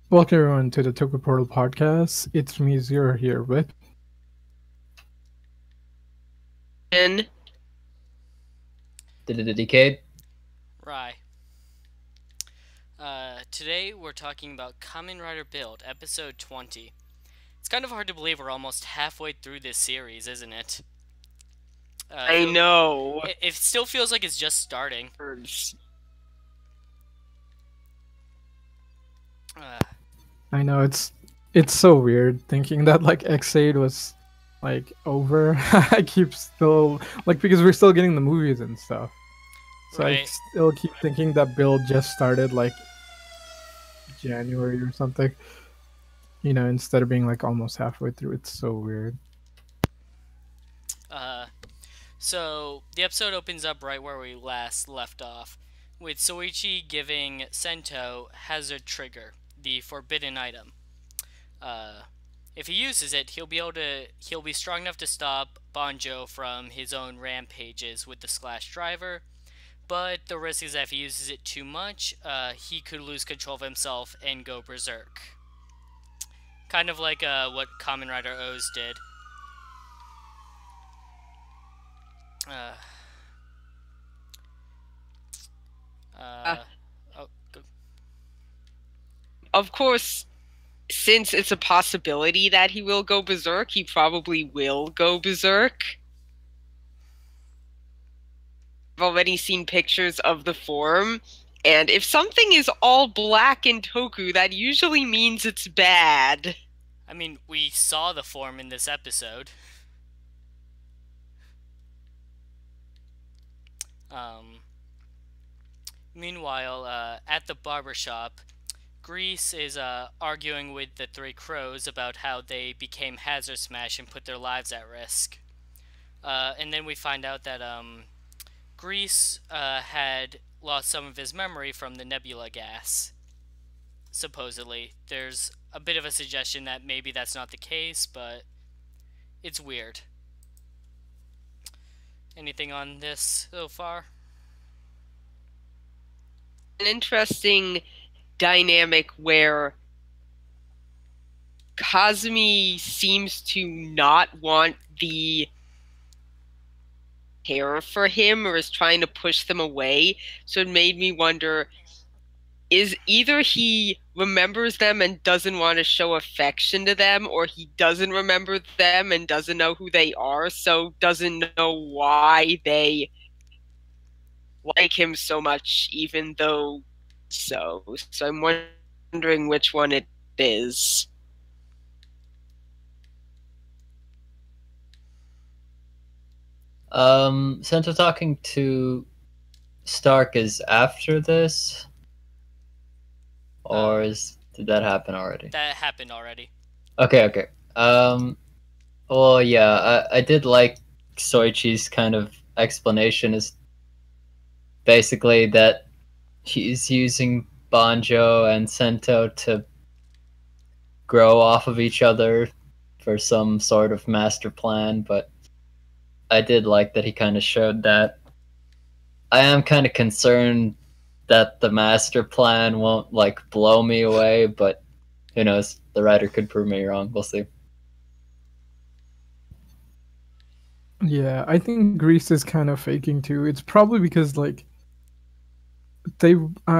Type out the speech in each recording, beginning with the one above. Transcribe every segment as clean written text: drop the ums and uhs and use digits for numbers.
Welcome everyone to the Toku Portal podcast. It's me Zero here with In Did it decade? Rye. Today we're talking about Kamen Rider Build, episode 20. It's kind of hard to believe we're almost halfway through this series, isn't it? I know. It still feels like it's just starting. I know it's so weird thinking that like X8 was like over. I keep still like because we're still getting the movies and stuff. So I Right. still keep thinking that build just started like January or something. You know, instead of being like almost halfway through. It's so weird. So the episode opens up right where we last left off, with Soichi giving Sento Hazard Trigger, the forbidden item. If he uses it, he'll be strong enough to stop Banjo from his own rampages with the Slash Driver. But the risk is that if he uses it too much, he could lose control of himself and go berserk. Kind of like what Kamen Rider O's did. Go. Of course, since it's a possibility that he will go berserk, he probably will go berserk. I've already seen pictures of the form, and if something is all black in Toku, that usually means it's bad. I mean, we saw the form in this episode. Meanwhile, at the barbershop, Grease is arguing with the three crows about how they became Hazard Smash and put their lives at risk. And then we find out that Grease had lost some of his memory from the nebula gas. Supposedly. There's a bit of a suggestion that maybe that's not the case, but it's weird. Anything on this so far? An interesting dynamic where Kazumi seems to not want the care for him or is trying to push them away. So it made me wonder, is either he remembers them and doesn't want to show affection to them, or he doesn't remember them and doesn't know who they are, so doesn't know why they like him so much, even though so. So I'm wondering which one it is. Sento talking to Stark is after this? Or did that happen already? That happened already. Okay. Well, yeah, I did like Soichi's kind of explanation is basically that he's using Banjo and Sento to grow off of each other for some sort of master plan, but I did like that he kind of showed that. I am kind of concerned that the master plan won't like blow me away, but who knows? The writer could prove me wrong. We'll see. Yeah, I think Grease is kind of faking too. It's probably because like they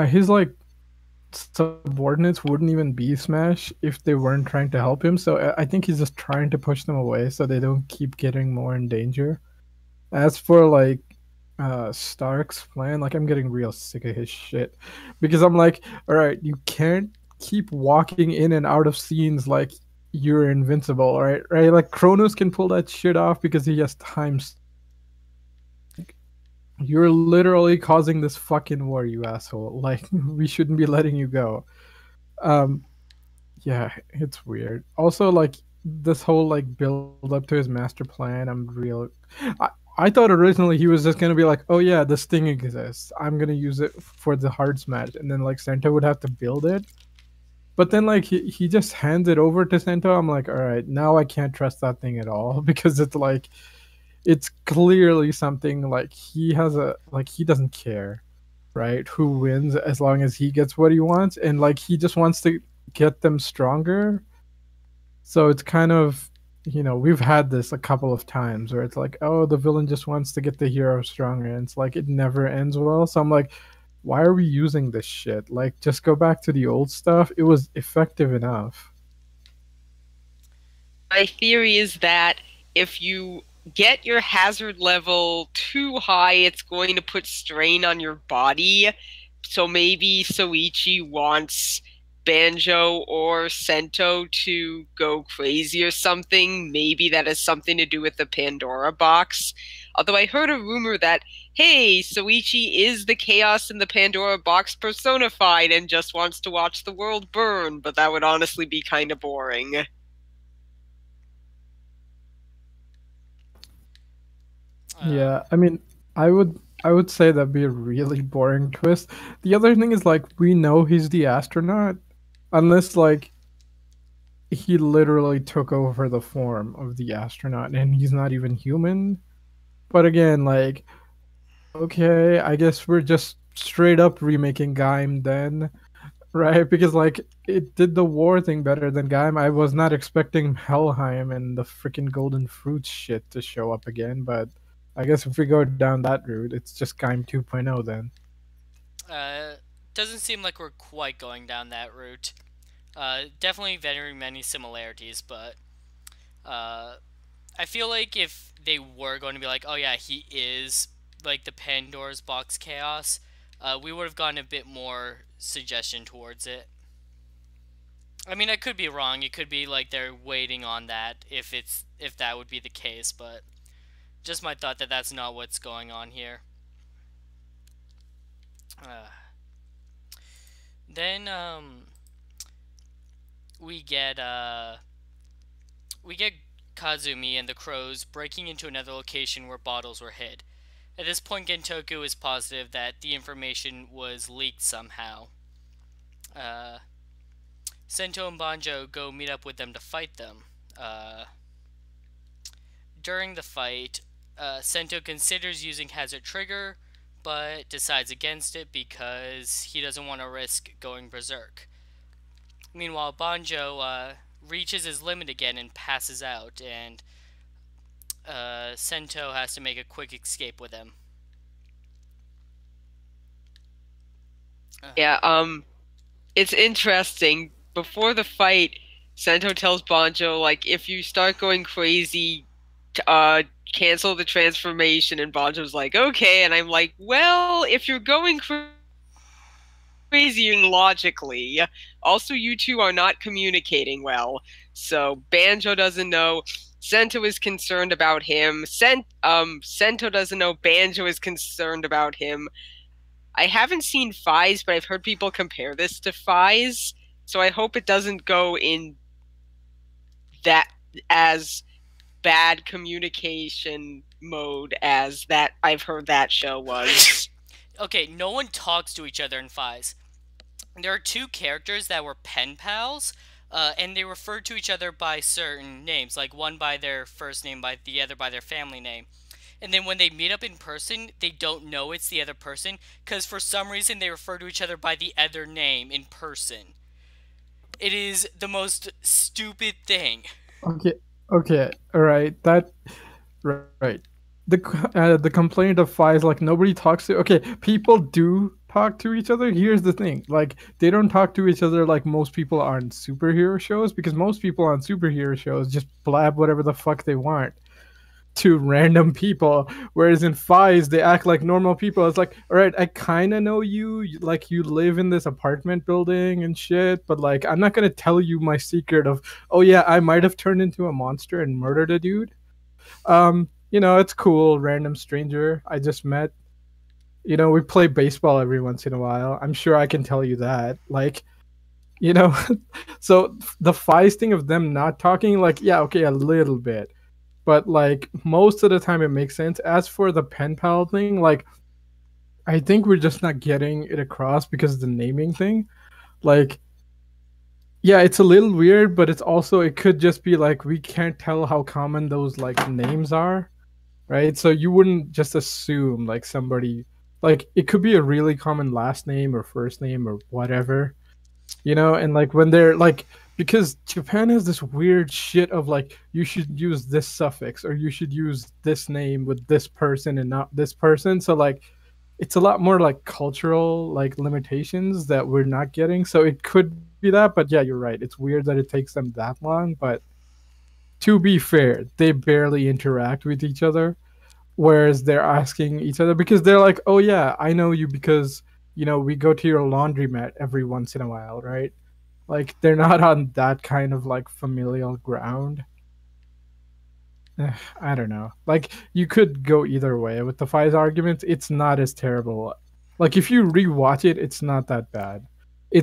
his like subordinates wouldn't even be Smash if they weren't trying to help him. So I think he's just trying to push them away so they don't keep getting more in danger. As for like Stark's plan, like I'm getting real sick of his shit because I'm like, all right, you can't keep walking in and out of scenes like you're invincible, all right? Right? Like Kronos can pull that shit off because he has time. You're literally causing this fucking war, you asshole. Like, we shouldn't be letting you go. Yeah, it's weird. Also, like, this whole, like, build up to his master plan, I thought originally he was just gonna be like, oh yeah, this thing exists. I'm gonna use it for the hard smash. And then, like, Sento would have to build it. But then, like, he just hands it over to Sento. I'm like, all right, now I can't trust that thing at all because it's like, it's clearly something like he doesn't care, right, who wins as long as he gets what he wants, and like he just wants to get them stronger. So it's kind of, we've had this a couple of times where it's like, oh, the villain just wants to get the hero stronger, and it's like it never ends well. So I'm like, why are we using this shit? Like, just go back to the old stuff. It was effective enough. My theory is that if you get your hazard level too high, it's going to put strain on your body. So maybe Soichi wants Banjo or Sento to go crazy or something. Maybe that has something to do with the Pandora box. Although I heard a rumor that, hey, Soichi is the chaos in the Pandora box personified and just wants to watch the world burn, but that would honestly be kind of boring. Yeah, I mean, I would say that'd be a really boring twist. The other thing is like we know he's the astronaut, unless like he literally took over the form of the astronaut and he's not even human. But again, like, okay, I guess we're just straight up remaking Gaim then, right? Because like it did the war thing better than Gaim. I was not expecting Helheim and the freaking golden fruits shit to show up again, but I guess if we go down that route, it's just Gaim 2.0 then. Doesn't seem like we're quite going down that route. Definitely very many similarities, but I feel like if they were going to be like, oh yeah, he is like the Pandora's box chaos, we would have gotten a bit more suggestion towards it. I mean, I could be wrong. It could be like they're waiting on that if that would be the case, but just my thought that that's not what's going on here. Uh, then we get Kazumi and the crows breaking into another location where bottles were hid. At this point, Gentoku is positive that the information was leaked somehow. Sento and Banjo go meet up with them to fight them. During the fight, Sento considers using Hazard Trigger, but decides against it because he doesn't want to risk going berserk. Meanwhile, Banjo reaches his limit again and passes out, and Sento has to make a quick escape with him. Yeah, it's interesting. Before the fight, Sento tells Banjo, like, if you start going crazy, cancel the transformation, and Banjo's like, okay, and I'm like, well, if you're going crazy logically, also you two are not communicating well, so Banjo doesn't know, Sento is concerned about him, Sento doesn't know Banjo is concerned about him. I haven't seen Fies, but I've heard people compare this to Fies, so I hope it doesn't go in that as bad communication mode as that I've heard that show was. Okay, no one talks to each other in Fies. There are two characters that were pen pals, and they referred to each other by certain names, like one by their first name, by the other by their family name. And then when they meet up in person, they don't know it's the other person, because for some reason they refer to each other by the other name in person. It is the most stupid thing. Okay, all right. Right. The complaint of Fi is like nobody talks to. Okay, people do talk to each other. Here's the thing: like they don't talk to each other like most people on superhero shows, because most people on superhero shows just blab whatever the fuck they want to random people, whereas in Fies they act like normal people. It's like, all right, I kind of know you, like you live in this apartment building and shit, but like I'm not gonna tell you my secret of, oh yeah, I might have turned into a monster and murdered a dude. It's cool, random stranger I just met. We play baseball every once in a while. I'm sure I can tell you that. Like, you know, so the feisting of them not talking, like, yeah, okay, a little bit. But like most of the time it makes sense. As for the pen pal thing, like I think we're just not getting it across because of the naming thing. Like, yeah, it's a little weird, but it's also, it could just be like we can't tell how common those like names are, right? So you wouldn't just assume like somebody, like it could be a really common last name or first name or whatever. And like when they're like, because Japan has this weird shit of like, you should use this suffix or you should use this name with this person and not this person. So like, it's a lot more like cultural like limitations that we're not getting. So it could be that, but yeah, you're right. It's weird that it takes them that long, but to be fair, they barely interact with each other. Whereas they're asking each other because they're like, "Oh yeah, I know you because we go to your laundromat every once in a while, right?" Like they're not on that kind of like familial ground. I don't know. Like you could go either way with the Fi's argument. It's not as terrible. Like if you rewatch it, it's not that bad.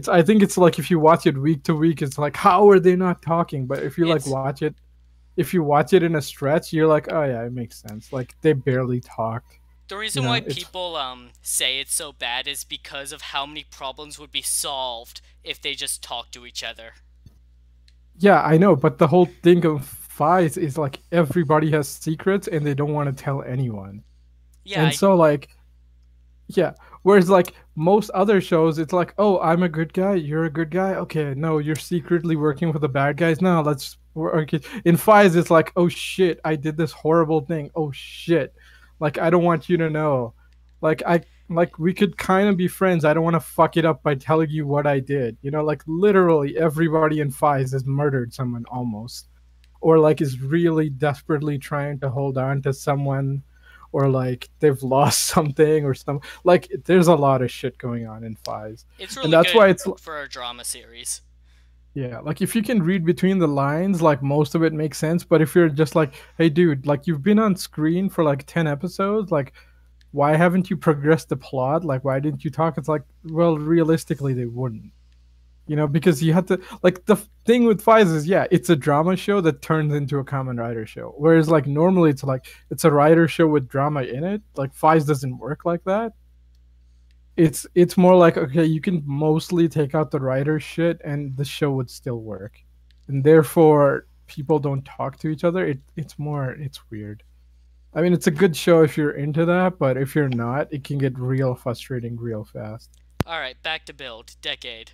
I think it's like if you watch it week to week, it's like how are they not talking? But if you like It's watch it, if you watch it in a stretch, you're like, oh yeah, it makes sense. Like they barely talked. the reason why It's people say it's so bad is because of how many problems would be solved if they just talked to each other. yeah, I know, but the whole thing of Fies is like everybody has secrets and they don't want to tell anyone. Yeah, And so like yeah. Whereas like most other shows, it's like, oh, I'm a good guy, you're a good guy. Okay, no, you're secretly working with the bad guys. No, let's work it. In Fies, it's like, oh shit, I did this horrible thing. Oh shit, like I don't want you to know. Like we could kind of be friends. I don't want to fuck it up by telling you what I did. Like literally everybody in Fies has murdered someone almost, or like is really desperately trying to hold on to someone, or like they've lost something or some like there's a lot of shit going on in Fies. it's And really that's good why it's for a drama series. yeah, like if you can read between the lines, like most of it makes sense. But if you're just like, hey dude, like you've been on screen for like 10 episodes, like why haven't you progressed the plot? Like why didn't you talk? It's like, well, realistically they wouldn't. Because you have to like the thing with Fies is yeah, it's a drama show that turns into a Kamen Rider show. Whereas like normally it's like it's a writer show with drama in it. Like Fies doesn't work like that. It's more like okay, you can mostly take out the writer shit and the show would still work. And therefore people don't talk to each other. It's weird. I mean it's a good show if you're into that, but if you're not, it can get real frustrating real fast. Alright, back to Build. Decade.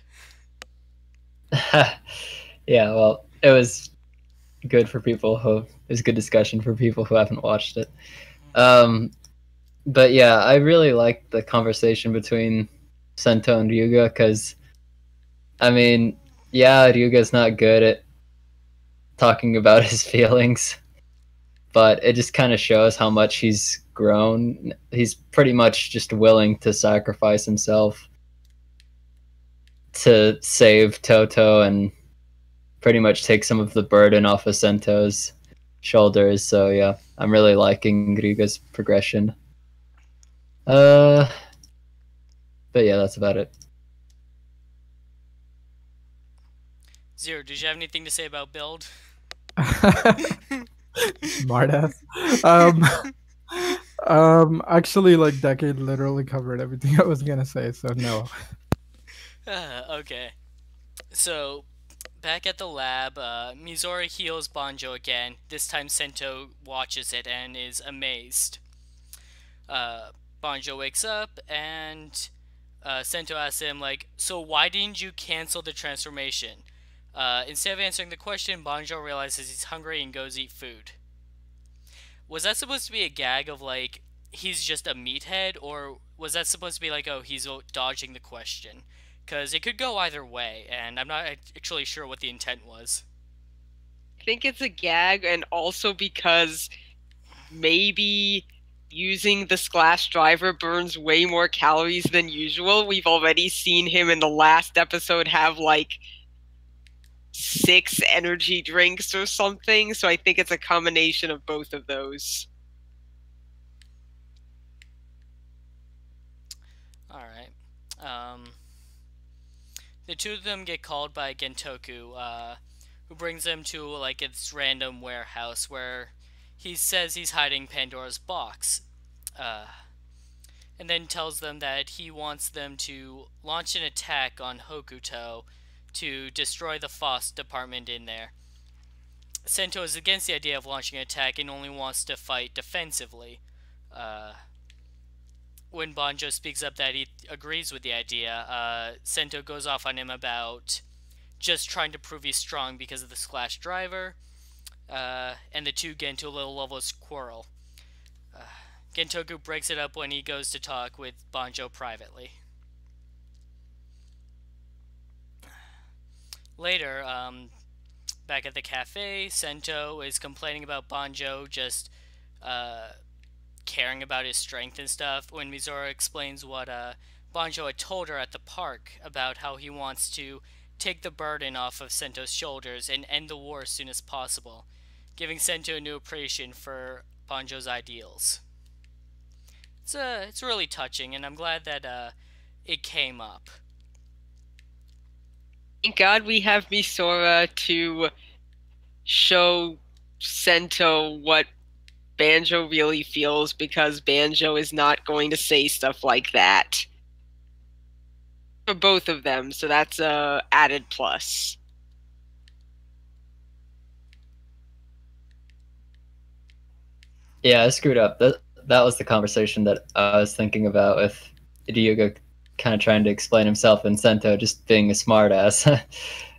Yeah, well, it was good for people who it was good discussion for people who haven't watched it. But yeah, I really like the conversation between Sento and Ryuga because, I mean, yeah, Ryuga's not good at talking about his feelings, but it just kind of shows how much he's grown. He's pretty much just willing to sacrifice himself to save Toto and pretty much take some of the burden off of Sento's shoulders. So yeah, I'm really liking Ryuga's progression. But yeah, that's about it. Zero, did you have anything to say about Build? Smartass. Actually, like Decade literally covered everything I was gonna say, so no. Okay. So, back at the lab, Mizora heals Banjo again. This time Sento watches it and is amazed. Banjo wakes up and Sento asks him, like, so why didn't you cancel the transformation? Instead of answering the question, Banjo realizes he's hungry and goes eat food. Was that supposed to be a gag of, like, he's just a meathead, or was that supposed to be like, oh, he's dodging the question? Because it could go either way, and I'm not actually sure what the intent was. I think it's a gag, and also because maybe using the Splash driver burns way more calories than usual. We've already seen him in the last episode have like 6 energy drinks or something, so I think it's a combination of both of those. Alright. The two of them get called by Gentoku, who brings them to like this random warehouse where he says he's hiding Pandora's box. And then tells them that he wants them to launch an attack on Hokuto to destroy the FOSS department in there. Sento is against the idea of launching an attack and only wants to fight defensively. when Banjo speaks up that he agrees with the idea, Sento goes off on him about just trying to prove he's strong because of the Splash Driver, and the two get into a little loveless quarrel. Gentoku breaks it up when he goes to talk with Banjo privately. Later, back at the cafe, Sento is complaining about Banjo just caring about his strength and stuff when Mizora explains what Banjo had told her at the park about how he wants to take the burden off of Sento's shoulders and end the war as soon as possible, giving Sento a new appreciation for Banjo's ideals. It's really touching, and I'm glad that it came up. Thank God we have Misora to show Sento what Banjo really feels, because Banjo is not going to say stuff like that. For both of them, so that's a added plus. Yeah, I screwed up. That was the conversation that I was thinking about with Ryuga kind of trying to explain himself and Sento just being a smartass.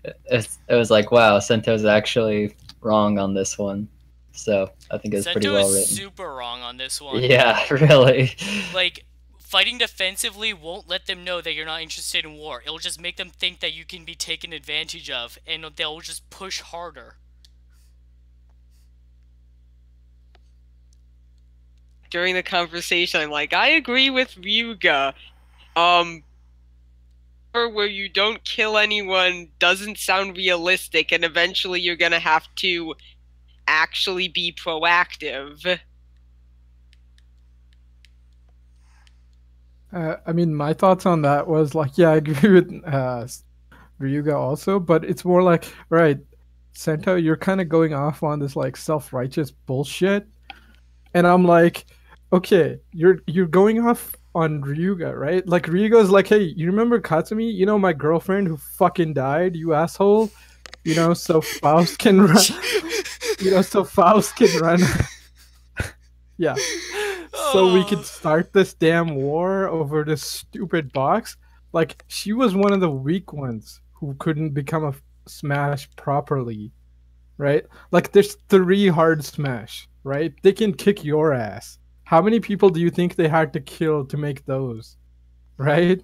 it was like, wow, Sento's actually wrong on this one. So I think it's pretty well written. Sento is super wrong on this one. Yeah, really. Like, fighting defensively won't let them know that you're not interested in war. It'll just make them think that you can be taken advantage of, and they'll just push harder. During the conversation, I'm like, I agree with Ryuga. Where you don't kill anyone doesn't sound realistic, and eventually you're gonna have to actually be proactive. I mean, my thoughts on that was like, yeah, I agree with Ryuga also, but it's more like, right, Sento, you're kind of going off on this like self-righteous bullshit, and I'm like, okay, you're going off on Ryuga, right? Like Ryuga's like, hey, you remember Katsumi? You know my girlfriend who fucking died, you asshole. You know, so Faust can run. So Faust can run. Yeah. So we could start this damn war over this stupid box. Like, she was one of the weak ones who couldn't become a Smash properly, right? Like, there's 3 hard Smash, right? They can kick your ass. How many people do you think they had to kill to make those, right?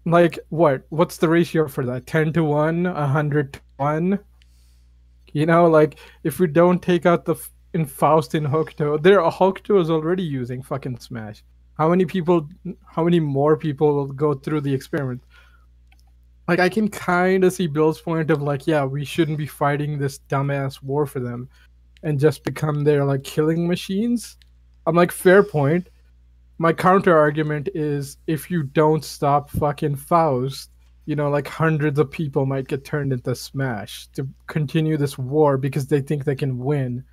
Like, what's the ratio for that? 10 to 1, 100 to 1? You know, like, if we don't take out the in Faust and Hokuto, Hokuto is already using fucking Smash. How many more people will go through the experiment? Like, I can kind of see Bill's point of like, yeah, we shouldn't be fighting this dumbass war for them and just become their like killing machines. I'm like, fair point. My counter argument is, if you don't stop fucking Faust, like hundreds of people might get turned into Smash to continue this war because they think they can win.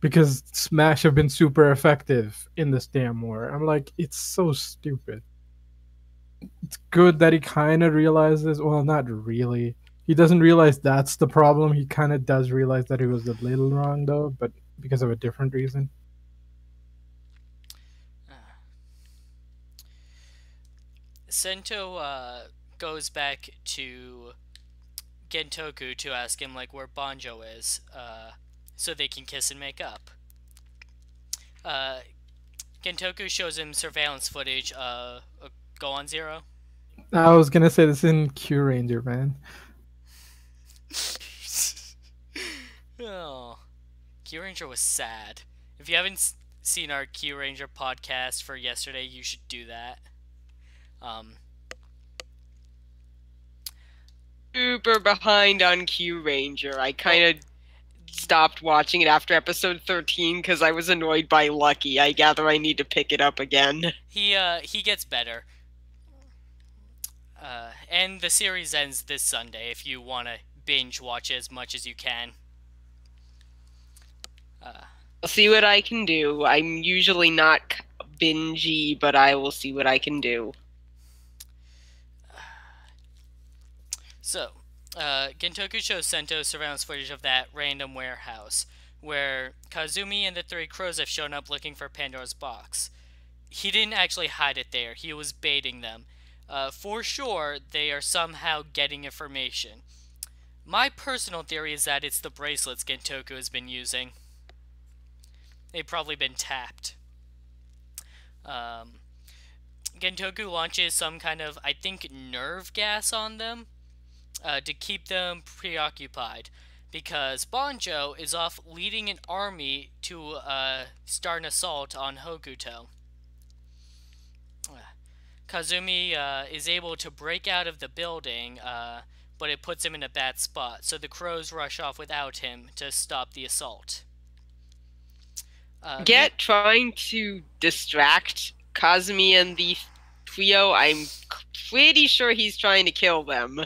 Because Smash have been super effective in this damn war. I'm like, it's so stupid. It's good that he kind of realizes, well, not really. He doesn't realize that's the problem. He kind of does realize that he was a little wrong, though, but because of a different reason. Sento goes back to Gentoku to ask him like where Banjo is, so they can kiss and make up. Gentoku shows him surveillance footage of Go on Zero. I was gonna say this in Q Ranger, man. Oh, Q Ranger was sad. If you haven't seen our Q Ranger podcast for yesterday, you should do that. Super behind on Q Ranger. I kind of stopped watching it after episode 13 because I was annoyed by Lucky. I gather I need to pick it up again. He gets better. And the series ends this Sunday if you want to binge watch it as much as you can. I'll see what I can do. I'm usually not bingey, but I will see what I can do. So, Gentoku shows Sento surveillance footage of that random warehouse, where Kazumi and the 3 crows have shown up looking for Pandora's box. he didn't actually hide it there. He was baiting them. For sure, they are somehow getting information. My personal theory is that it's the bracelets Gentoku has been using. They've probably been tapped. Gentoku launches some kind of, I think, nerve gas on them to keep them preoccupied. Because Banjo is off leading an army to start an assault on Hokuto. Kazumi is able to break out of the building, but it puts him in a bad spot, so the crows rush off without him to stop the assault. Trying to distract Kazumi and the trio. I'm pretty sure he's trying to kill them.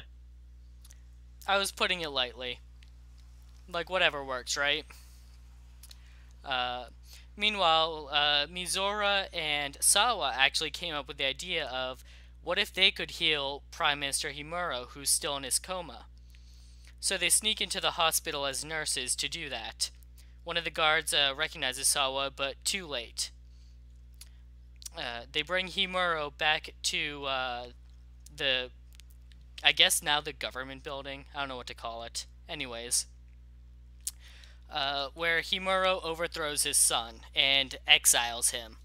I was putting it lightly. Like, whatever works, right? Meanwhile, Mizora and Sawa actually came up with the idea of what if they could heal Prime Minister Himuro, who's still in his coma. So they sneak into the hospital as nurses to do that. One of the guards recognizes Sawa, but too late. They bring Himuro back to I guess now the government building. I don't know what to call it. Anyways. Where Himuro overthrows his son and exiles him.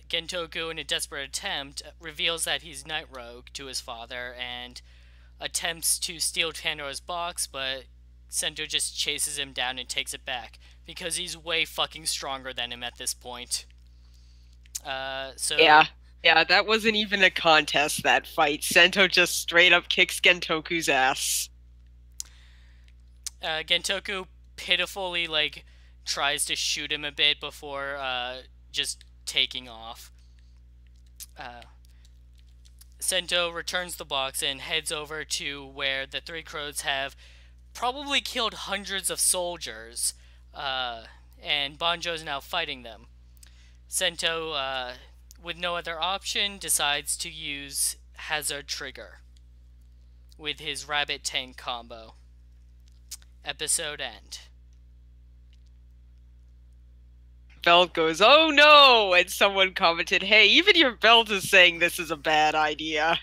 Gentoku, in a desperate attempt, reveals that he's Night Rogue to his father and attempts to steal Pandora's box, but Sento just chases him down and takes it back because he's way fucking stronger than him at this point. Yeah, that wasn't even a contest, that fight. Sento just straight up kicks Gentoku's ass. Gentoku pitifully, tries to shoot him a bit before, just taking off. Sento returns the box and heads over to where the three crows have probably killed hundreds of soldiers, and Banjo's now fighting them. Sento, with no other option, decides to use Hazard Trigger with his Rabbit Tank combo. Episode end. Belt goes, "Oh no!" And someone commented, "Hey, even your belt is saying this is a bad idea."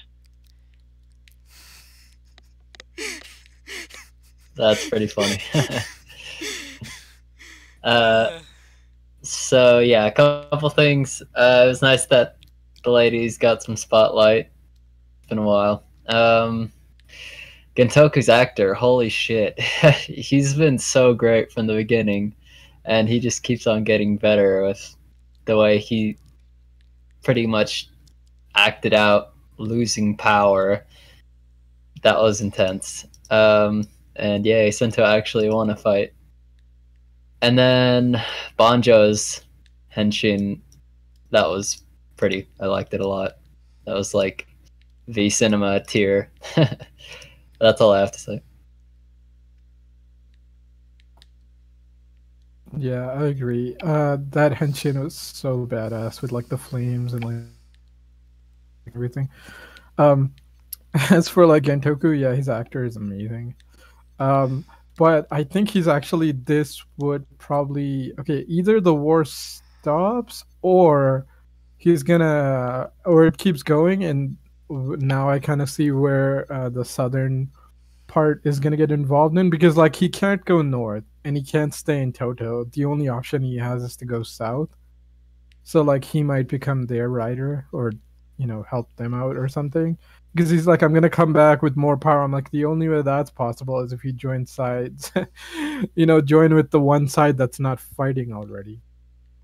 That's pretty funny. So yeah, a couple things. It was nice that the ladies got some spotlight. It's been a while. Gentoku's actor, holy shit. He's been so great from the beginning, and he just keeps on getting better with the way he pretty much acted out losing power. That was intense. And yeah, Sento actually won a fight. And then Banjo's henshin, that was pretty. I liked it a lot. That was like V cinema tier. That's all I have to say. Yeah, I agree. That henshin was so badass with the flames and everything. As for Gentoku, yeah, his actor is amazing. But I think he's actually, this would probably, okay, either the war stops or he's gonna, or it keeps going, and now I kind of see where the southern part is gonna get involved in, because he can't go north and he can't stay in Toto. The only option he has is to go south. So he might become their rider, or help them out or something. Because he's I'm gonna come back with more power. I'm the only way that's possible is if he joins sides. Join with the one side that's not fighting already.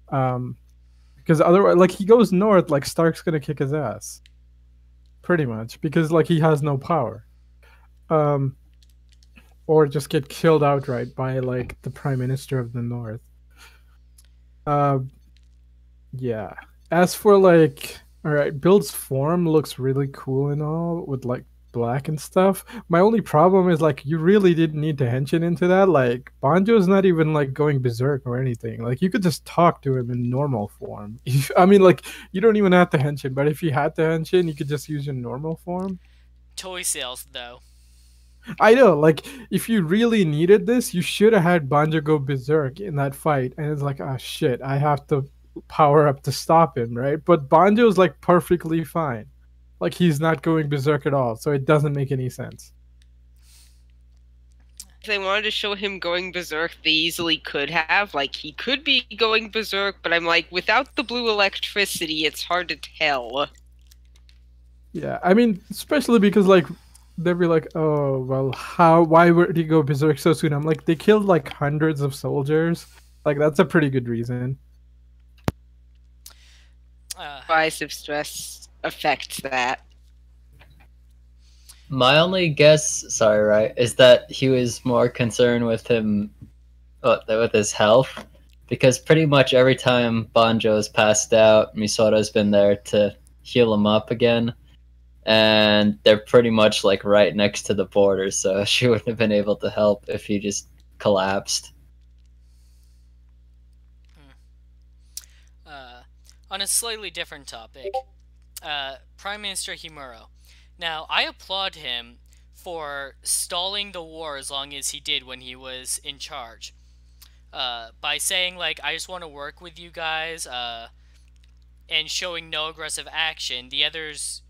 Because otherwise, he goes north, Stark's gonna kick his ass. Pretty much, because he has no power. Or just get killed outright by the Prime Minister of the North. Yeah. As for alright, Build's form looks really cool and all with black and stuff. My only problem is you really didn't need to henshin into that. Banjo's not even going berserk or anything. You could just talk to him in normal form. I mean, you don't even have to henshin, but if you had to henshin, you could just use your normal form. Toy sales, though. I know, if you really needed this, you should have had Banjo go berserk in that fight, and it's oh shit, I have to power up to stop him, right? But Banjo's like perfectly fine. Like he's not going berserk at all, so it doesn't make any sense. If they wanted to show him going berserk, they easily could have. Like, he could be going berserk, but I'm like, without the blue electricity, it's hard to tell. Yeah, I mean, especially because like they'd be like, "Oh, well, why would he go berserk so soon?" I'm like, they killed like hundreds of soldiers. Like that's a pretty good reason. Divisive stress affects that. My only guess, sorry, right, is that he was more concerned with with his health, because pretty much every time Banjo's passed out, Misoto's been there to heal him up again, and they're pretty much like right next to the border, so she wouldn't have been able to help if he just collapsed. On a slightly different topic, Prime Minister Himuro. Now, I applaud him for stalling the war as long as he did when he was in charge. By saying, like, I just want to work with you guys, and showing no aggressive action. The others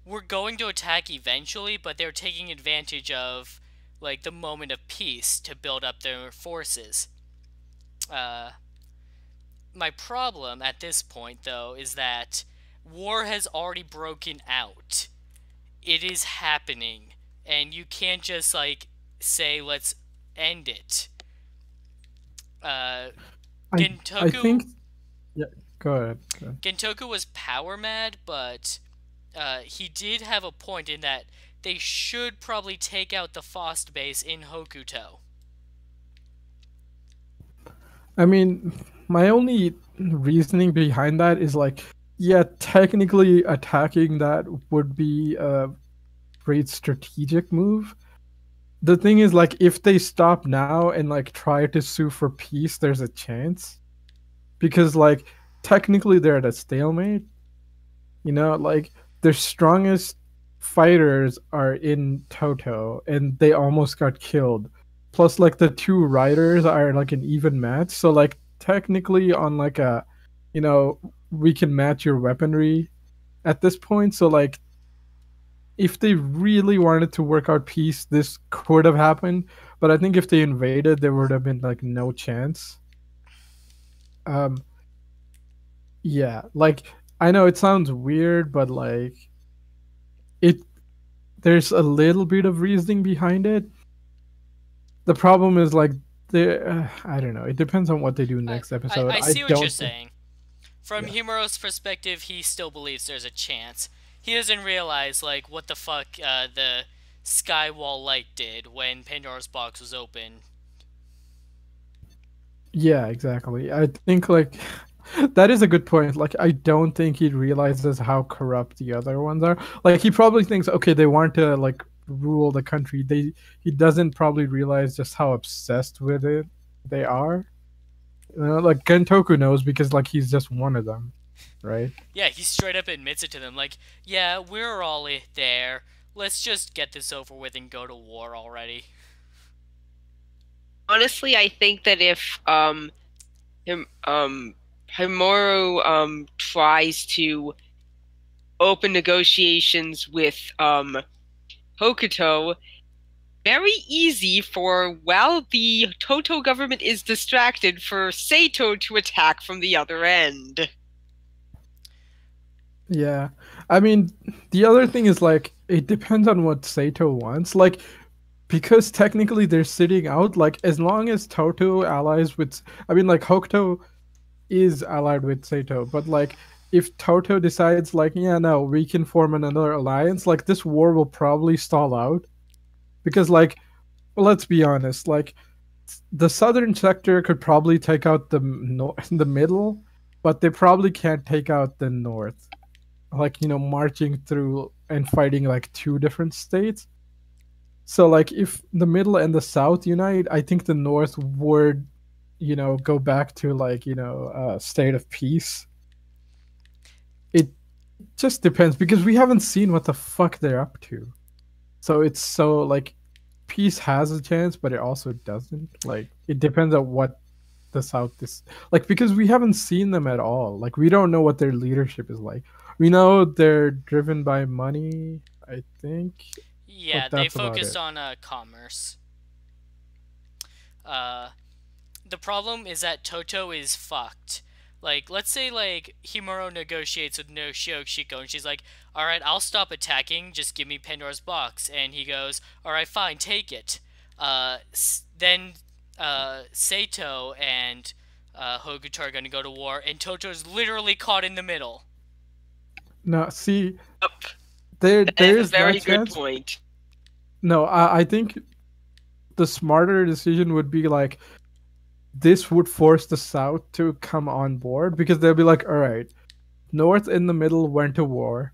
were going to attack eventually, but they're taking advantage of, like, the moment of peace to build up their forces. My problem at this point, though, is that war has already broken out. It is happening, and you can't just, like, say, let's end it. Gentoku, I think. Yeah, go ahead. Go ahead. Gentoku was power mad, but he did have a point in that they should probably take out the Fost base in Hokuto. I mean, my only reasoning behind that is like, yeah, technically attacking that would be a great strategic move. The thing is, like, if they stop now and like try to sue for peace, there's a chance because like technically they're at a stalemate. You know, like their strongest fighters are in Toto, and they almost got killed. Plus, like the two riders are like an even match. So, like technically, on like a, you know, we can match your weaponry at this point. So, like, if they really wanted to work out peace, this could have happened. But I think if they invaded, there would have been like no chance. Um, yeah, like I know it sounds weird, but like it there's a little bit of reasoning behind it. The problem is like I don't know. It depends on what they do next episode. I see what don't you're thi- saying. From Himuro's perspective, he still believes there's a chance. He doesn't realize, like, what the fuck the Skywall light did when Pandora's box was open. Yeah, exactly. I think like that is a good point. Like I don't think he realizes how corrupt the other ones are. Like he probably thinks, okay, they want to like rule the country. He doesn't probably realize just how obsessed with it they are. You know, like Gentoku knows because like he's just one of them, right? Yeah, he straight up admits it to them, like, yeah, we're all there. Let's just get this over with and go to war already. Honestly, I think that if Himuro tries to open negotiations with Hokuto, very easy for, while the Toto government is distracted, for Sato to attack from the other end. Yeah. I mean, the other thing is like it depends on what Sato wants. Like because technically they're sitting out, like as long as Toto allies with I mean like Hokuto is allied with Sato, but like if Toto decides like, yeah, no, we can form another alliance, like this war will probably stall out. Because like well, let's be honest, like the southern sector could probably take out the middle, but they probably can't take out the north. Like, you know, marching through and fighting like two different states. So like if the middle and the south unite, I think the north would, you know, go back to like, you know, a state of peace. It just depends because we haven't seen what the fuck they're up to. So it's so like peace has a chance, but it also doesn't. Like it depends on what the South is like, because we haven't seen them at all. Like we don't know what their leadership is like. We know they're driven by money, I think, Yeah, but they that's about focused it. on commerce. Uh, the problem is that Toto is fucked. Like, let's say like Himuro negotiates with no Shiko, and she's like, "All right, I'll stop attacking. Just give me Pandora's box." And he goes, "All right, fine, take it." Then Sato and Hokuto are gonna go to war, and Toto's literally caught in the middle. Now, see, Yup. there That's a is that very good chance. point. No, I think the smarter decision would be like this would force the South to come on board because they'll be like, all right, North in the middle went to war,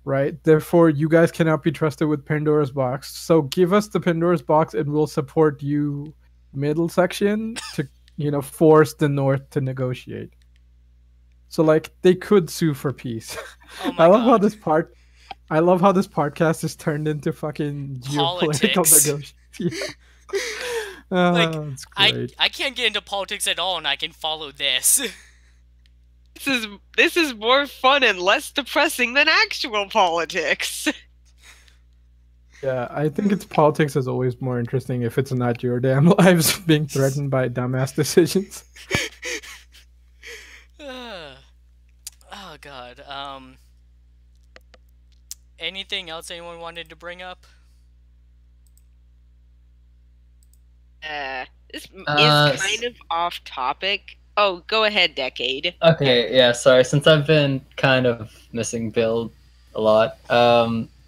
right? Therefore, you guys cannot be trusted with Pandora's box. So give us the Pandora's box and we'll support you, middle section, to, force the North to negotiate. So like they could sue for peace. Oh I my love how god. this part. I love how this podcast is turned into fucking geopolitical Politics. negotiation. Like, It's I great. I can't get into politics at all, and I can follow this. This is more fun and less depressing than actual politics. Yeah, I think it's politics is always more interesting if it's not your damn lives being threatened by dumbass decisions. Oh god. Anything else anyone wanted to bring up? This is Uh, kind of off topic. Oh, go ahead, Decade. Okay, yeah, sorry. Since I've been kind of missing Build a lot,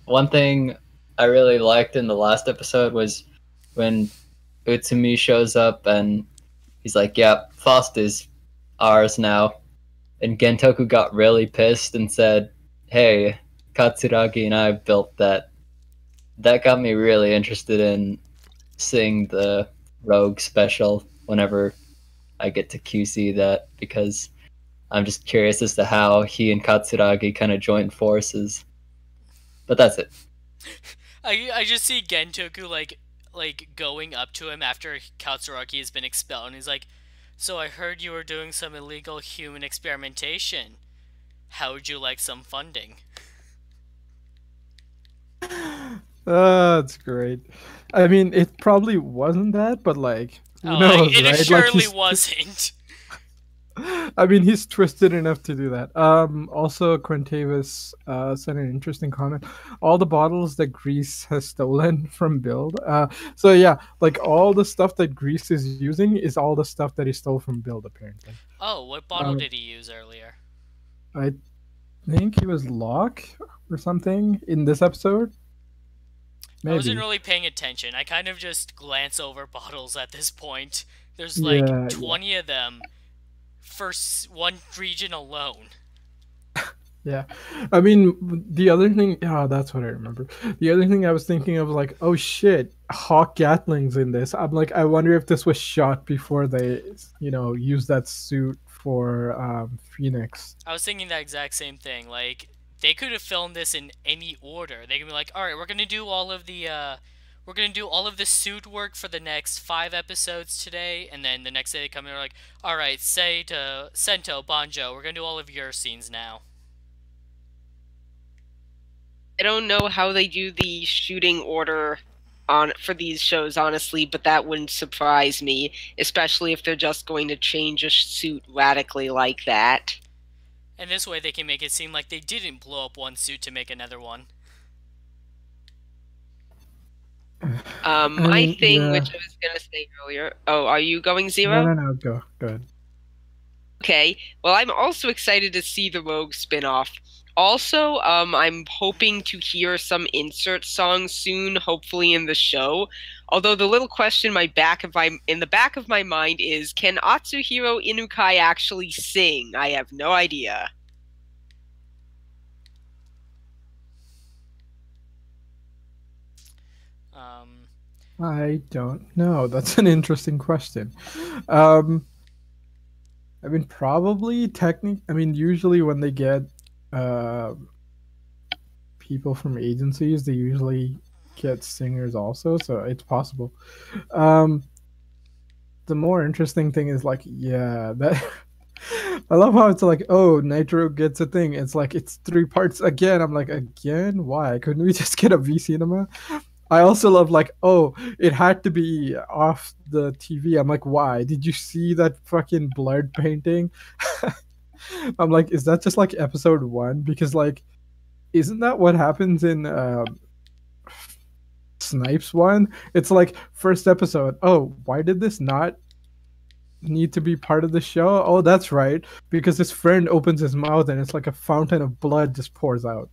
one thing I really liked in the last episode was when Utsumi shows up and he's like, "Yeah, Faust is ours now." And Gentoku got really pissed and said, "Hey, Katsuragi and I built that." That got me really interested in seeing the Rogue special whenever I get to QC that, because I'm just curious as to how he and Katsuragi kind of joined forces. But that's it. I just see Gentoku like going up to him after Katsuragi has been expelled, and he's like, "So I heard you were doing some illegal human experimentation. How would you like some funding?" That's great. I mean, it probably wasn't that, but like, who Oh, knows, it right? Like surely wasn't. I mean, he's twisted enough to do that. Also, Quintavis sent an interesting comment. All the bottles that Greece has stolen from Build. So yeah, like all the stuff that Greece is using is all the stuff that he stole from Build, apparently. Oh, what bottle did he use earlier? I think he was Locke or something in this episode. Maybe. I wasn't really paying attention. I kind of just glance over bottles at this point. There's like 20 of them for one region alone. Yeah. I mean, the other thing, that's what I remember. The other thing I was thinking of, like, oh shit, Hawk Gatling's in this. I'm like, I wonder if this was shot before they, used that suit for Phoenix. I was thinking that exact same thing. Like, they could have filmed this in any order. They could be like, all right, we're gonna do all of the suit work for the next 5 episodes today, and then the next day they come in and are like, all right, say to Sento, Banjo, we're gonna do all of your scenes now. I don't know how they do the shooting order for these shows, honestly, but that wouldn't surprise me, especially if they're just going to change a suit radically like that. And this way they can make it seem like they didn't blow up one suit to make another one. My thing, which I was going to say earlier... Oh, are you going, Zero? No, go ahead. Okay, well, I'm also excited to see the Rogue spin-off. Also, I'm hoping to hear some insert songs soon, hopefully in the show. Although the little question in the back of my mind is, can Atsuhiro Inukai actually sing? I have no idea. I don't know. That's an interesting question. I mean, probably usually when they get people from agencies, they usually get singers also, so it's possible. the more interesting thing is like, yeah, that I love how it's like, oh, Nitro gets a thing. It's like it's three parts again. I'm like, again? Why? Couldn't we just get a V cinema? I also love like, oh, it had to be off the TV. I'm like, why? Did you see that fucking blurred painting? I'm like, is that just like episode one? Because like, isn't that what happens in Snipes one? It's like first episode. Oh, why did this not need to be part of the show? Oh, that's right, because his friend opens his mouth and it's like a fountain of blood just pours out.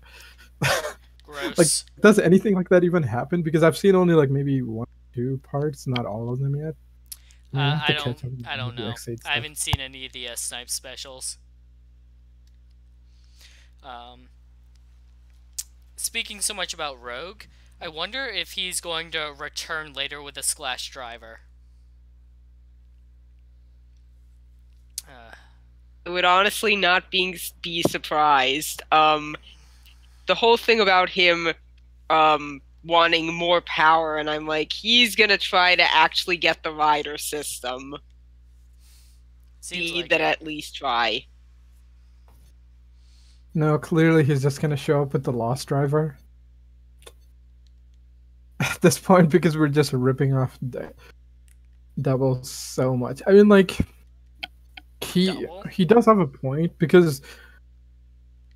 Like, Gross. does anything like that even happen? Because I've seen only like maybe one, two parts, not all of them yet. I'm gonna have I to don't. catch up I don't with the know. X8 I stuff. haven't seen any of the Snipe specials. Um, Speaking so much about Rogue, I wonder if he's going to return later with a Slash driver. Uh, I would honestly not be surprised. The whole thing about him wanting more power, and I'm like, he's gonna try to actually get the rider system. Seems like That it. at least try. No, clearly he's just gonna show up with the Lost Driver at this point because we're just ripping off Double so much. I mean, like Double? he does have a point because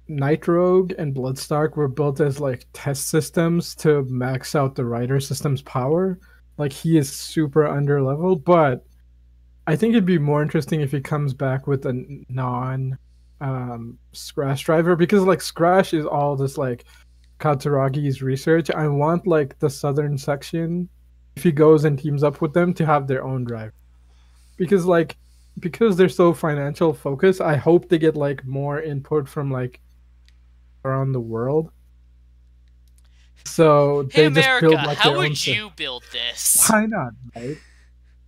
Nightrogue and Bloodstalk were built as like test systems to max out the Rider system's power. Like he is super underleveled, but I think it'd be more interesting if he comes back with a non Scratch driver because like Scratch is all this like Katsuragi's research. I want like the southern section, if he goes and teams up with them, to have their own driver. Because like because they're so financial focused, I hope they get like more input from like around the world. So Hey they just America, build like how their own would system. you build this? Why not, right?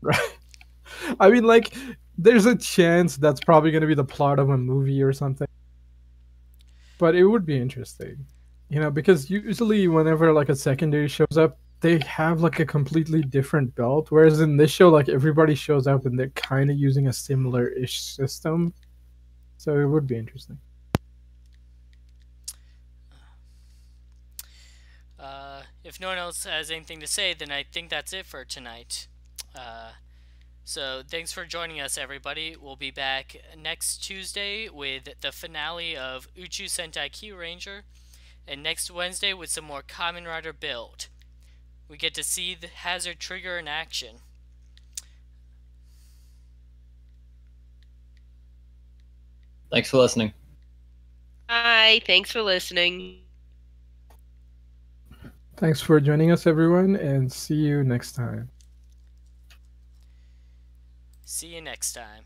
Right. I mean, like, there's a chance that's probably going to be the plot of a movie or something. But it would be interesting, because usually whenever like a secondary shows up, they have like a completely different belt. Whereas in this show, like everybody shows up and they're kind of using a similar-ish system. So it would be interesting. If no one else has anything to say, then I think that's it for tonight. So thanks for joining us, everybody. We'll be back next Tuesday with the finale of Uchu Sentai Q Ranger, and next Wednesday with some more Kamen Rider Build. We get to see the Hazard Trigger in action. Thanks for listening. Hi, thanks for listening. Thanks for joining us, everyone, and see you next time. See you next time.